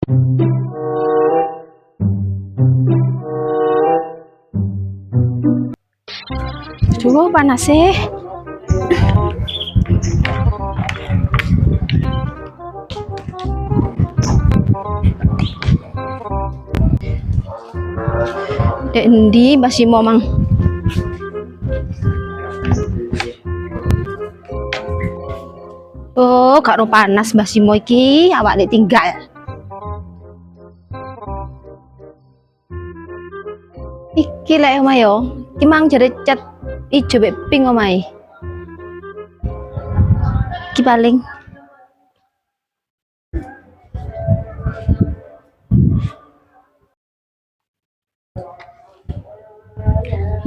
Duh, panas sih. Dek endi Mbak Simo mang? Oh, gak ro panas Mbak Simo iki, awak dek tinggal. Iki lek omah yo, iki mang jare cat ijo mek pink omahe. Iki paling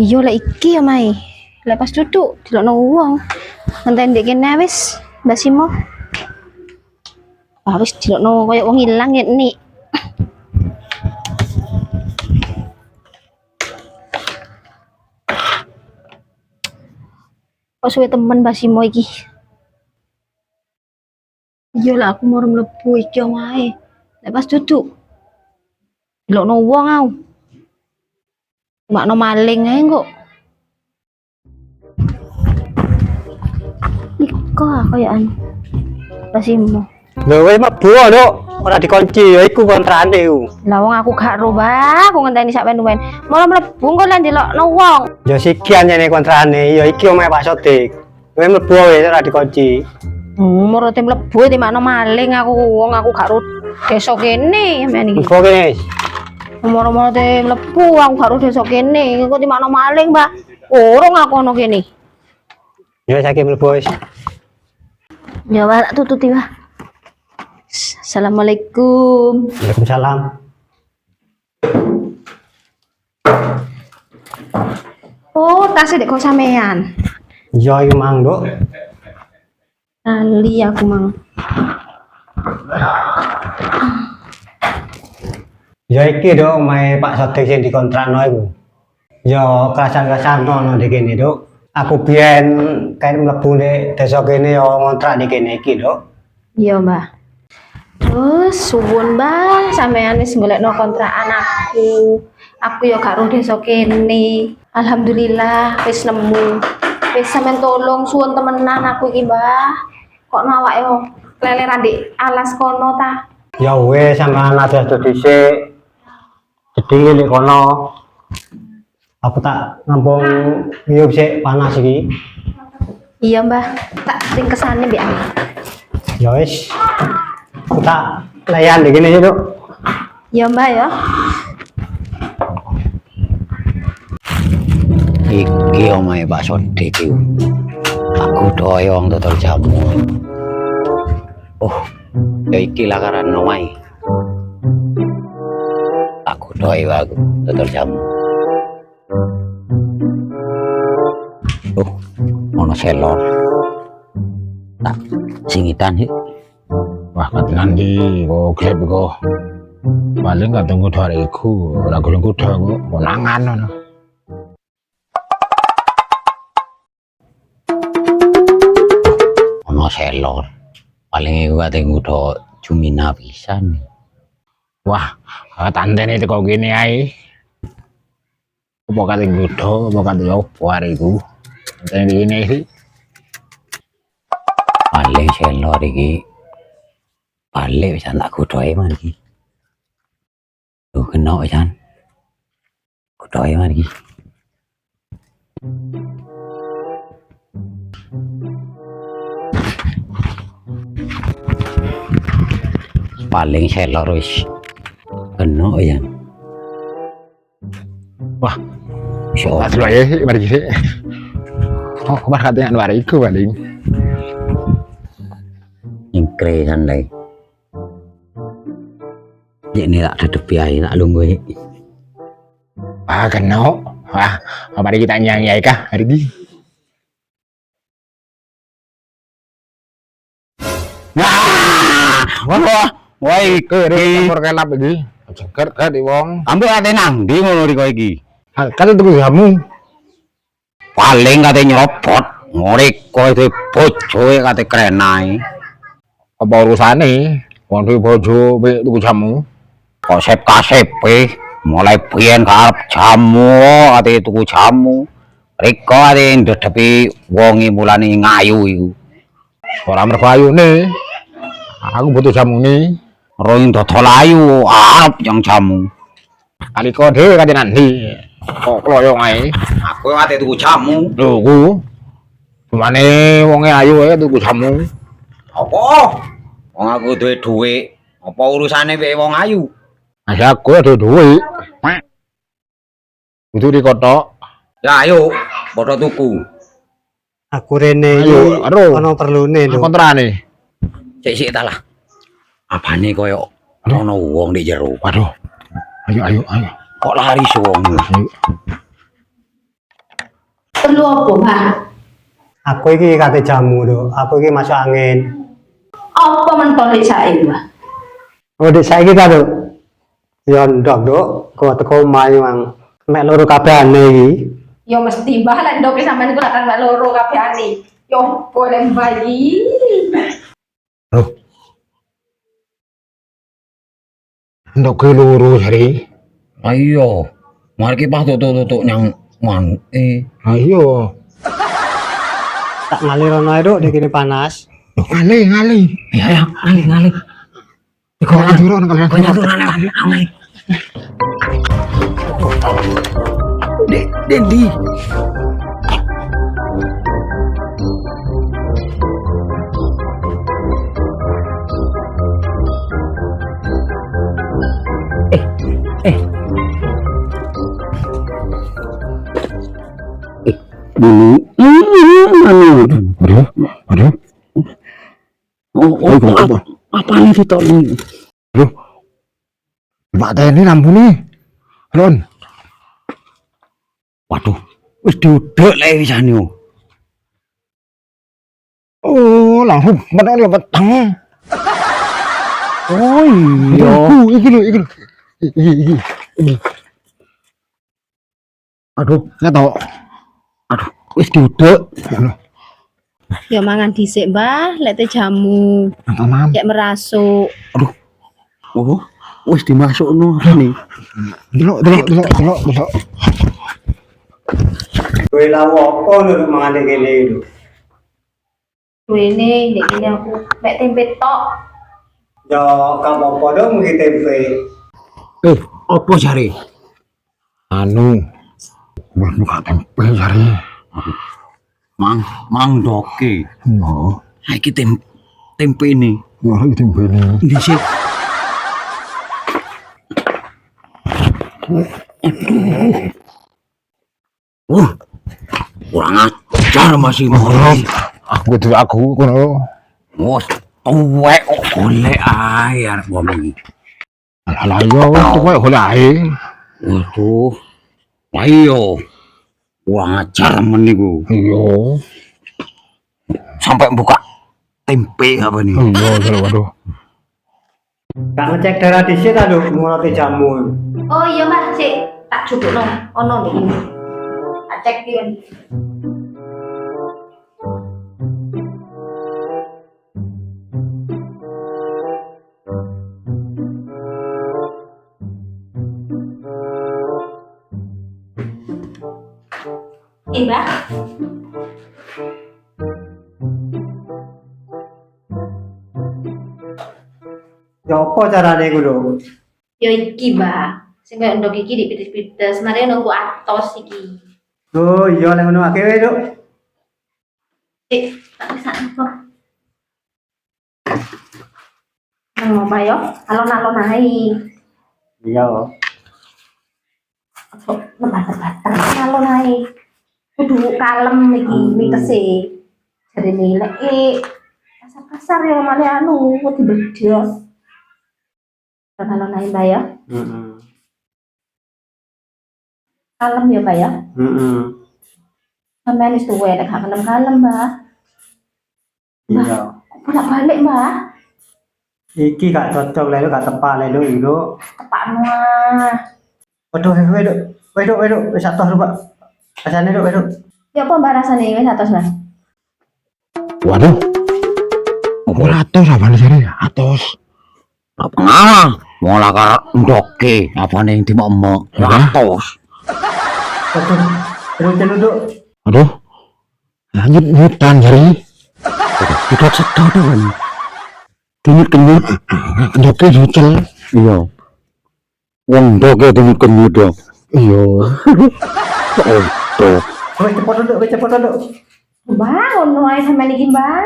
iya lek iki omahe. Lek pas duduk delokno wong. Ngenten ndek kene wis Mbak Simo. Ah wis delokno koyo wong ilang ya nih. Kok suwe temen Mbak Simo iki. Iya lah aku mau mlebu iki omahe. Lek pas duduk delokno wong aku. Makno maling ae kok. Iko koyokan Mbak Simo. Lho wis mlebu Nduk, ora dikunci ya iku kontrane ku. Lah wong aku gak ro, Mbak. Aku ngenteni sak wen-wen. Malah mlebu kok lan delokno wong. Ya sikian jane kontrane, ya iki omahe Pak Sodik. Kowe mlebu wis ora dikunci. Murote mlebu timakno maling aku wong aku gak ro desa kene sampean iki. Engko kene wis. Moro-moro te mlebu aku gak ro desa kene, kok timakno maling, Mbak. Urung aku ono kene. Ya saiki mlebu wis. Ya Mbak, tak tututi, Mbak. Assalamualaikum. Waalaikumsalam. Oh, tasnya dek kok sampean. Ya iki mang, Nduk. Lali aku mang. Ya iki Nduk omahe Pak Sodik sing dikontrakno iku. Ya kerasan-kerasan ono di kene, Nduk. Aku biyen kae mlebu nek desa kene ya ngontrak di kene iki, Nduk. Iya, Mbak. Terus suwun, Mbak, sampean wis golekno kontrakan aku. Aku ya gak ro desa kene. Alhamdulillah wis nemu. Wis sampean tolong suwun temenan aku iki, Mbak. Kok nawake yo leleran di alas kono ta? Ya wis sampean aja dhisik. Jedinge nek kono. Aku tak ngampung ngiyup sik panas iki. Iya, Mbak. Tak sing kesane mbek aku. Ya wis. Aku tak layan di kene, Nduk. Iya, Mbak ya. Iki omahe Pak Sodik iki. Aku doyong tutul jamu. Oh, ya iki lakaran omahe. Aku doy aku tutul jamu. Oh, ono selor. Tak singitan iki. Wah, katelan di kok grab kok. Paling gak tunggu hari iku, ora gelem kudu kok konangan ngono. Ono selor. Paling iku ate kudu Jumina pisan. Wah, tantene teko kene ae. Apa kate kudu, apa kate opo hari iku. Tantene kene iki. Paling selor iki balik bisa tak kudoe man iki. Tuh kena pisan. Kudoe man iki. Paling selor wis kena ya. Wah, so tak delok ya mari iki. Oh, kemar katanya anu hari iku paling. ingkre santai. Ini tak tutupi ae tak lungguh. Ah, kena. Wah, mari kita nyanyi ae kah hari iki. Wah, iki Kompor kelap iki. Ceger kan di wong. ambil ate nang ndi ngono riko iki. Kan tuku jamu. Paling kate nyerobot, ngorek kowe bojoe kate krenae. Apa urusane? Wong duwe bojo mbek tuku jamu. Konsep KSP mulai biyen karep jamu ate tuku jamu. Riko ate ndedepi wonge mulane ngayu iku. Ora mergo ayune. Aku butuh jamu nih. Roing dodol ayu arep yang jamu. Kali kok dhewe kate nandi. Kok kloyong ae. Aku ate tuku jamu. Lho ku. Gimana wonge ayu ae tuku jamu. Apa? Wong aku duwe dhuwit. Apa urusane mbek wong ayu? Mas aku ada duit. Itu di kotak. Ya ayo, padha tuku. Aku rene Ayo, iki karo. ono perlune lho. Kontrane. Sik ta lah. Apane koyo ono wong di jero. Waduh. Ayo. Kok lari wong. Perlu apa, Mbah? Aku iki kate jamu lho. Aku iki masuk angin. Apa mentole sae, Mbah? Oh, dek saiki ta, Duk? Ya ndok, Duk. Kok teko omah mang mek loro kabehane iki. Yo mesti Mbah lek ndoke sampean iku akan mek loro kabehane. Yo boleh bayi. Ndok ke loro jare. Ayo. Mari ki pas tutuk-tutuk nyang mang. Ayo. Tak ngalirono ae, Duk, dek panas. Ngali. Ya, ngali. Kok turun kalian. Ngali. Dendi. Dulu. Aduh. Apa nih Vitor ini? Aduh. Mbak Teni lampu nih. Lon. Waduh, wis diudek le wisane. Oh, langsung bener peteng. Oh iya. Iki lho. Iki. Aduh, enggak tahu. Aduh, wis diudek. Ya mangan dhisik, Mbah, lek teh jamu. Mam. Cek merasuk. Oh, wis dimasukno nih. Delok. Kowe lawo apa lho mangane kene lho. Duwene ndek kene aku mek tempe tok. Ya gak apa-apa dong mungkin tempe. Apa jare? Anu. Wah, buka tempe jare. Mang doke. Oh, Saiki tempe ini. wah iki tempe ini. Dhisik. Kurang ajar masih mau. Aku kono. Wes tuwek kok golek ae arek wong iki. Alah yo tuwek golek ae. Waduh. Ayo. Kurang ajar men niku. Iya. Sampai buka tempe apa nih? Iya, waduh. Gak ngecek darah dhisik ta, Duk, ngono jamu. Oh iya, Mas, sik tak jupukno ono ndek kene. Tak cek iki. Mbah. Ya apa carane iku lho? Ya iki, Mbah. Sing kaya ndok iki dipites-pites, mari nunggu atos iki. Oh iya lek ngono akeh wae, Duk. Tak bisa kok. Nang omah yo, alon-alon ae. Iya. Kok lebat-lebat alon ae. Kudu kalem iki mitese. Jarine lek pasar-pasar ya male anu wedi bedos. Alon ae, Mbak ya. Heeh. Kalem ya, Mbak ya. Heeh. Sampeyan wis tuwek lek gak kalem, Mbak. Iya. Kok bolak-balik, Mbak? Iki gak cocok lek gak tepak lek Duk. Tepakno ah. Waduh, wae, Duk. Wae, wis atos, Pak. Rasane, Duk, Duk. Ya apa Mbak rasane wis atos, Mbak? Waduh. Apa atos apa jare? Atos. Apa ngalah? Malah karo ndoke apane yang dimok-mok. Ratos. Terus duduk. Aduh. Lanjut nyutan jari. Tidak sedot kan. Kenyut-kenyut. Ndoke jucel. Iya. Wong ndoke kenyut-kenyut yo. Iya. Oh, tuh. Wes cepet duduk. Mbah, ngono ae sampean iki, Mbah.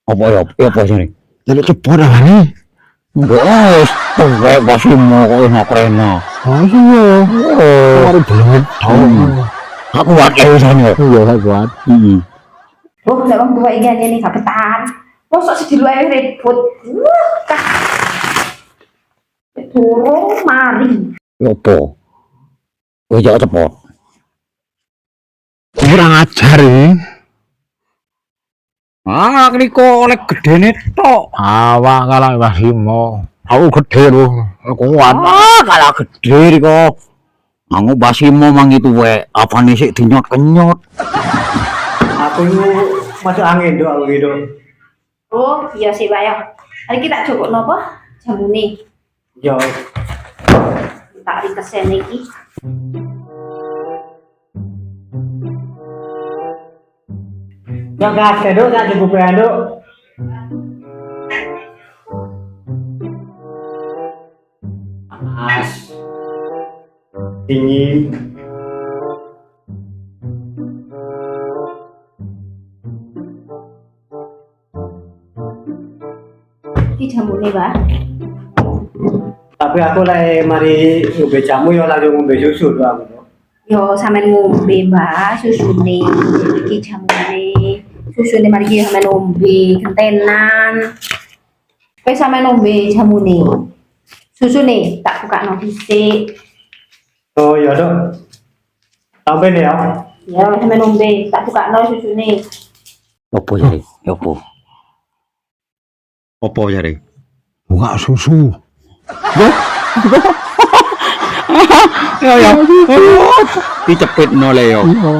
Apa ya? Apa sih? Jadi cepet lah nih. Wes, kowe basimo kok ngakrena. Oh iya. Oh, Mari belum tahu. aku wae sana. Iya, saya buat. Oh, nek wong tuwa iki aja nih gak betahan. Mosok sih diluwe ribut. Kah. Turun mari. Opo? Kowe jek cepet. Kurang ajar ini. Ah, niko oleh gedene tok. Awak kalah basimo. Aku gede loh. Kuat. Ah, kalah gede niko. Mangu basimo mang itu wae. Apane sik dinyot-kenyot. Aku itu masuk angin dok aku gitu. Oh, iya sih, Pak ya. Hari kita cukup nopo? Jamune. Yo, Tak ringkesen iki. yang kakek dok, nggak cukup ya dok. Panas, dingin. Iki jamune, Pak. Tapi aku lagi mari ngombe jamu yo langsung ngombe susu doang dok. Yo sampean ngombe, Mbak, susune. Iki jamune. Susune mari iki sampean ngombe gentenan. Wis sampean ngombe jamune. Susune tak bukakno dhisik. Oh iya dok. Sampai nih ya. Ya, sampean ngombe, tak bukakno susune. Opo jare? Opo? Opo jare? Buka susu. Ya ya. Dicepit nole yo. Iya.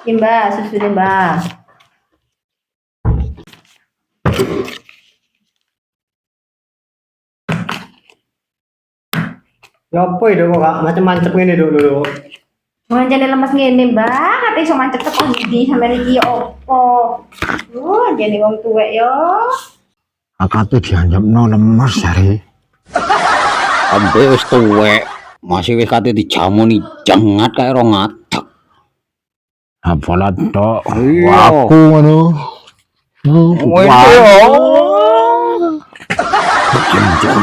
Iki, Mbak, susune, Mbak. Ya apa itu kok gak macam-macam ini dulu. Manjane lemes ngene, Mbak. Kate iso mancep teko ndi sampean iki opo? Jane wong tuwek yo. Akate dianjepno lemes jare. Ambe wis tuwek. Masih wis kate dijamuni jengat kae ro ngadeg. Apalah tok. Iya. Aku ngono. Jam-jam.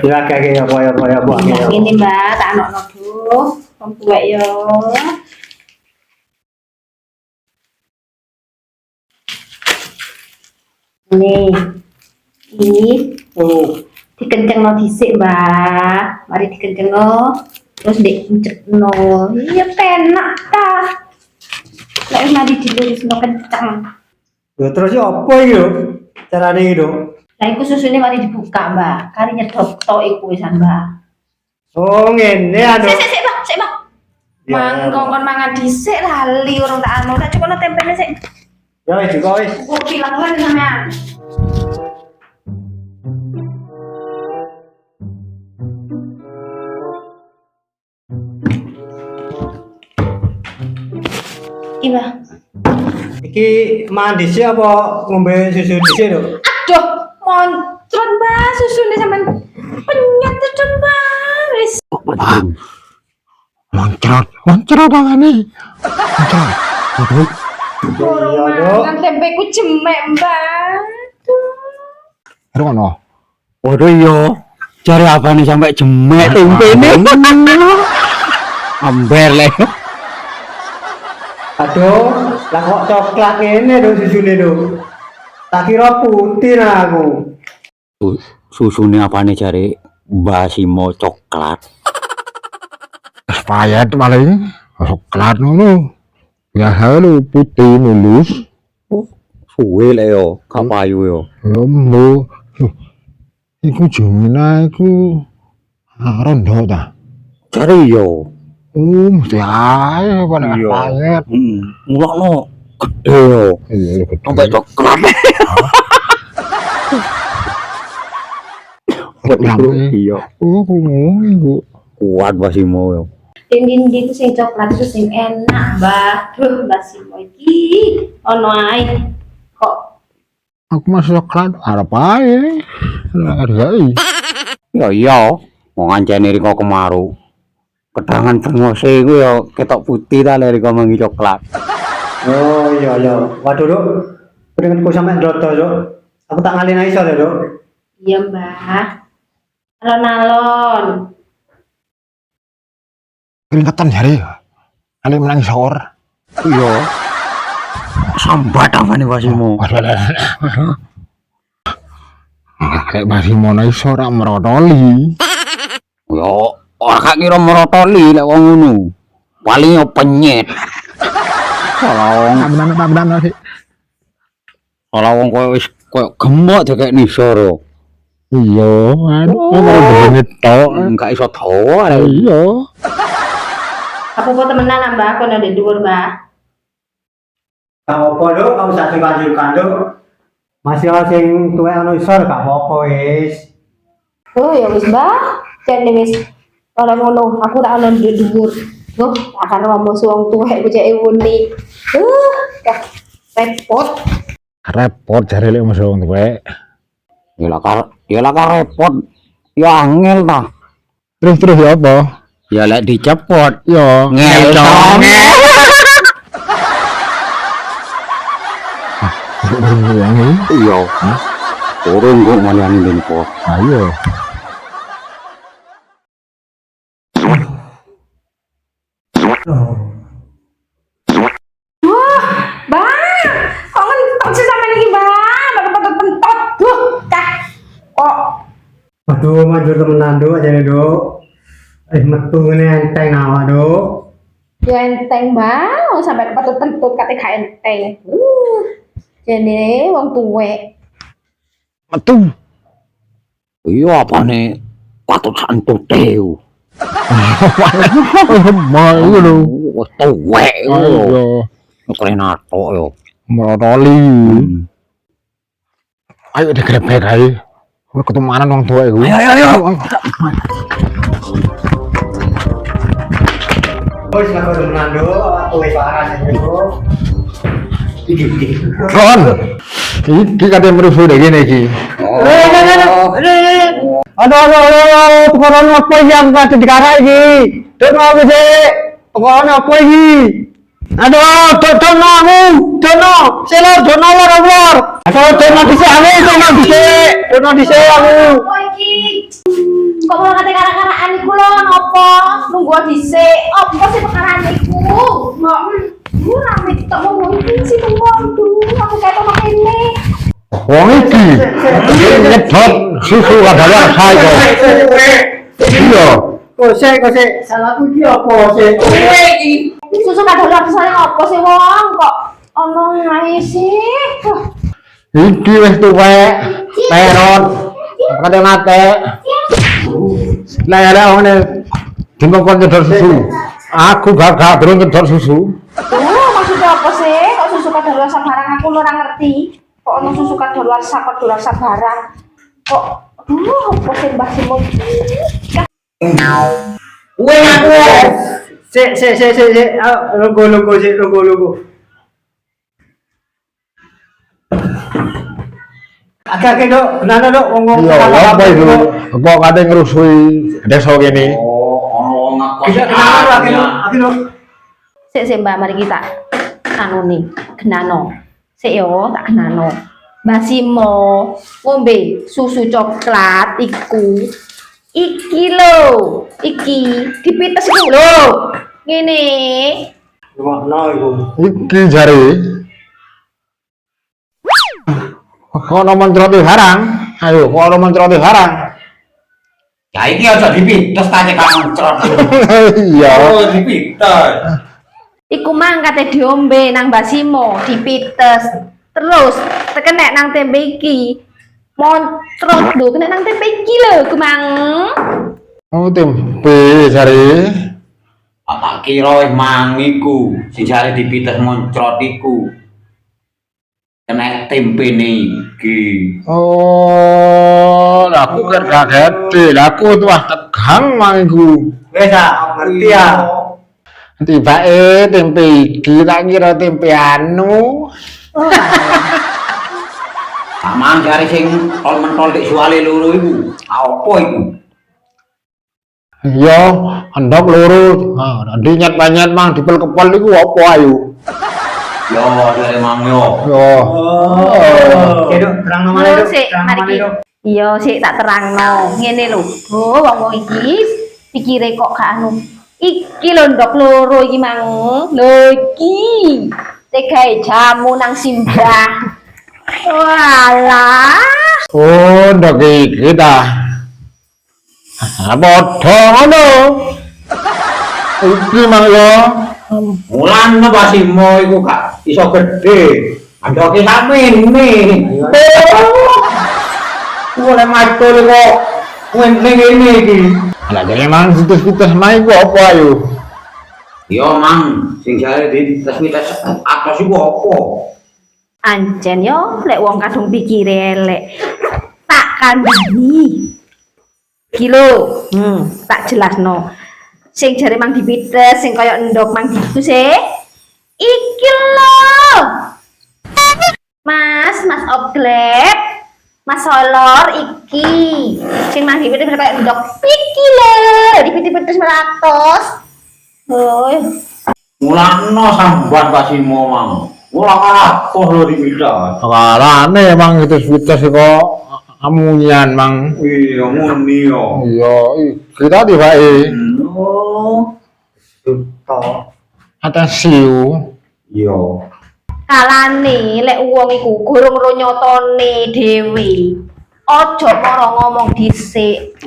Ya kayak apa. Ngene, Mbak, tak anokno duh. Wong tuwek yo. Nih. Ini Oh, dikencengno dhisik, Mbak. Mari dikencengno. Terus ndek ucekno. Iya penak ta. Lek wis mari dilurisno kenceng. ya terus ya apa iki yo? Carane iki dok. Lah iku susune mari dibuka, Mbak. Kari nyedot tok iku wisan, Mbak. Oh ngene ya dok. Sik, Mbak. Sik, Mbak. Ya, Mangkon kon mangan dhisik lali urung tak anu. Tak cukono tempene sik. Ya wis juga wis. Kok bilang sampean. Iki, Mbak. Iki mandi sih apa ngombe susu dhisik dok? Aduh, moncrot, Mbak. Susune sampean penyet terus, Mbak. Wis. Moncrot tangane. Moncrot. Aduh. Iya dok. Mangan tempeku jemek, Mbak. Aduh. Rono. Waduh yo. Jare apane sampai jemek tempene. Amber le. Aduh, lah kok coklat ngene dok susune dok. Tak kira putih nah aku. Susune apane jare basimo coklat. Expired paling. Coklat ngono. Biasa lu putih mulus. Suwe le yo, kapayu yo. Lombo. Iku jumlah iku rondo ta. Jare yo. Mesti ae paling Iya. expired. Mulakno. gede yo. Iya, gede. Sampai coklat. Iya. Iku. Kuat Basimo yo. Dindi itu sing coklat itu sing enak, Mbak. Duh, Mbak Simo iki ono ae. Kok Aku masih coklat, arep ae. Hargai. Ya iya, mau ngancani Riko Kemaru. Kedangan cengose iku ya ketok putih ta lek Riko mangi coklat. Oh iya iya. Waduh Dok. Pendenganku sampe ndoto Dok. Aku tak ngalih iso lho Dok. iya, Mbak. Alon-alon. Keringetan jare. Ale menang sahur. Iya. Sambat apa nih Basimo? Kayak Basimo naik ora merotoli. Yo, ora gak kira merotoli lek wong ngono. Paling yo penyet. Salah Benar sih. wong koyo wis koyo gemuk dikek nisor. Iya, aduh, bener tok. Enggak iso dawa arek. Iya. Aku kok temenan, Mbak. Aku ndek dhuwur, Mbak. Gak apa Dok, kamu usah sungkan-sungkan Dok. Masih ana sing tuwek ana isor gak apa-apa wis. Oh, ya wis, Mbak. Jane wis ora ngono. Aku tak ono ndek dhuwur. Loh, akan ngomong wong tuwek ku cek wuni. Kah repot. Repot jare lek mesti wong tuwek. Ya lah kar repot. Ya angel ta. Terus ya apa? Ya lek dicepot. Ya Ngel dong. Iya. Turun kok maliani den kok. Ayo. Bang, kok ngentot sih sampe iki, Bang? Pentot-pentot. Duh, kah. Kok Waduh, manjur temenan Dok aja Dok. Metu ngene enteng awak Dok. ya enteng, Bang. Wong sampe pentot-pentot kate gak enteng. Jane wong tuwek. Metu. Iya apane patut santut teu. Mau iku lho. Wes tuwek yo. Ayo. Keren atok yo. Merotoli. Ayo digrebek ae. Kowe ketumanan wong tuwek iku. Ayo. Wis lah temenan Dok, awak wis waras aja Dok. Ron. Iki kate merusuh dek ngene iki. Aduh, pekoran apa iki aku kate dikarak iki? Dok mau sik. Pekoran apa iki? Aduh, dono aku, dono. Selo dono lor. Aduh, dono dhisik aku, dono dhisik aku. Apa iki? Kok malah kate karak-karakan iku lho, nopo? Nunggu dhisik. Apa sih perkarane iku? Kok rame tok ngomong iki sih tunggu. Aku kayak toko kene. Wong iki nyedot susu kadaluarsa saiko. Iya. Kosek, salahku iki apa sih? Susu kadaluarsa apa sih wong? Kok ono ae sih? Iki wis tuwek. Perot. Kate mate. Lah ada ngene dingkon nyedot susu. Aku gak durung nyedot susu. Maksudnya apa sih? Kok susu kadaluarsa barang aku ora ngerti. Kok ono susu kadaluarsa barang? Kok apa sih Mbah Simo? Weh aku. Sik. Logo sik, logo. Agak Dok, kenapa Dok ngomong Iya, apa itu? Apa kate ngrusui desa kene? Oh, ono wong Bisa kenapa lagi Dok? Sik Mbak, mari kita anu nih, genano. Sik yo, tak genano. Mbah Simo ngombe susu coklat iku. Iki lho, iki dipites iku lho. Ngene. Ngono iku. Iki jare kok ono mencroti harang. Ayo, kok ono mencroti harang. Ya iki aja dipites ta cek kancrot. Iya. Oh, dipites. Iku mang kate diombe nang Mbah Simo, dipites. Terus tekenek nang tempe iki. Moncrot lho, kena nang tempe iki lho, iku mang. Oh, tempe jare. Tak kira emang iku, si jare dipites moncrot iku. kena tempe niki. Oh, aku kan kaget, aku tuh tegang mangku. Wes ngerti ya. Tiba tempe iki tak kira tempe anu. Samang cari sing tol mentol dik suale loro iku. Apa iku? Iya, endok loro. Nanti nyat mang dipel kepol iku apa ayo? Yo dari mang yo. Yo. Dok, terang nomor Yo, Dok. sik, Terang mari nomor iki. Dok. Iya, sik tak terangno. Ngene lho. Oh, wong-wong iki pikire kok gak anu. Iki lho ndok loro iki mang. Lho iki. Tegae jamu nang simbah. Walah. Oh, ndok iki ta. Bodho ngono. Iki mang yo. Mulan Basimo iku gak iso gede. Andoke samene. Boleh matur kok. Ngene iki. Lah jane mang situs-situs mai ku apa ayo? Yo mang, sing jare di tes atas iku apa? Ancen yo lek wong kadung pikire elek. Tak kandhani. Kilo, tak jelasno. Sing jare mang dipites, sing kaya endok mang diku iki lho. Mas Oglep, Mas Solor iki. Sing mang dipites kaya endok iki lho. Dipites meratos. Hoi. Mulano sambat Basimo mang. Mulang apa lho dipites? Karane emang situs-situs kok amunyan mang. Iya muni yo. Iya, kita di bae. Oh. Tutok. Atas siu. Yo. Kalane lek wong iku gurung ro nyotone dhewe. Aja mara ngomong dhisik.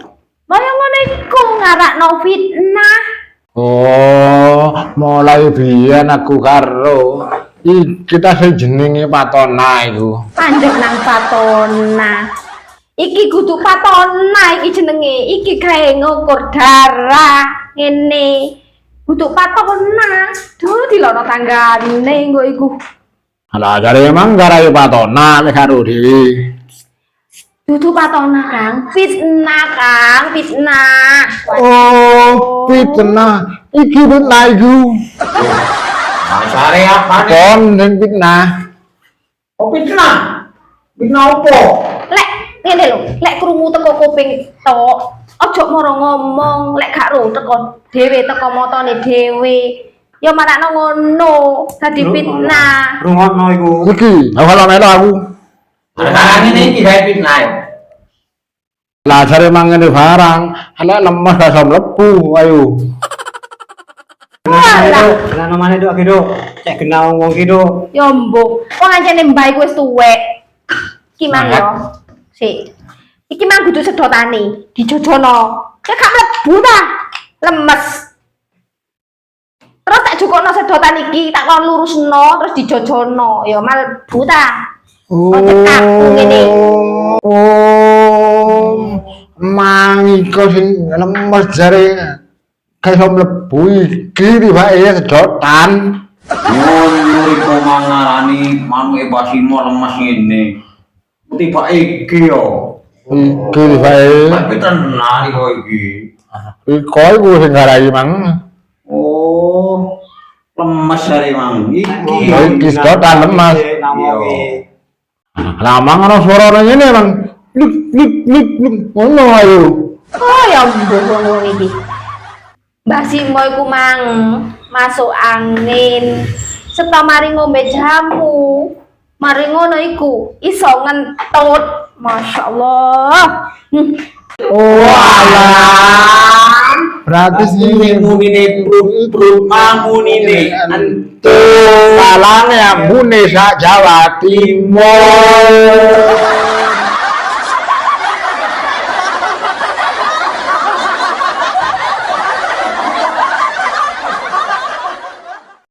Kaya ngene iku ngarakno fitnah. Oh, mulai biyen aku karo kita sing jenenge Patona iku. Panjang nang Patona. Iki kudu Patona iki jenenge. Iki gawe ngukur darah ngene. Kudu Patona. Duh dilono tanggane engko iku. Lah jare emang gara Patona nek karo dhewe. Dudu Patona Kang. Fitnah Kang, fitnah. Oh, fitnah. Iki fitnah iku. Sare apa nih? Kon sing fitnah. Oh fitnah. Fitnah apa? Lek ngene lho, lek krungu teko kuping tok, aja mara ngomong, lek gak ro teko dhewe teko matane dhewe. Ya marakno ngono, dadi fitnah. Rungokno iku. Iki, kalau melo aku. Sekarang ini iki gawe fitnah yo. Lah jare emang ngene barang, lek lemes gak iso mlebu, ayo. Terang nomor Dok, Dok. Cek kenal wong ki Dok. Ya mbok, wong ancene mbah iku wis tuwek. Iki mang yo. Sik. Iki mang kudu sedotane, dijojono. Ya gak mlebu ta. Lemes. Terus tak jukokno sedotan iki, tak kon lurusno terus dijojono. Ya mlebu ta. Oh, mang iku sing lemes jare gak iso mlebu iki tibake sedotan. Ngono iku mangarani manuke Basimo lemes ngene. Tiba iki yo. Iki tibake. Tapi tenan iki iki. Iku iku sing garai mang. Oh. Lemes jare mang. Iki. Iki sedotan lemes. Lah mang ana suarane ngene mang. Lip ngono ayo. Oh ya mbok wong iki. Mbah Simo iku mang masuk angin. Setelah mari ngombe jamu, mari ngono iku iso ngentut. Masyaallah. Oh alah. Berarti sing munine brut mangunine salange ambune sak Jawa Timur.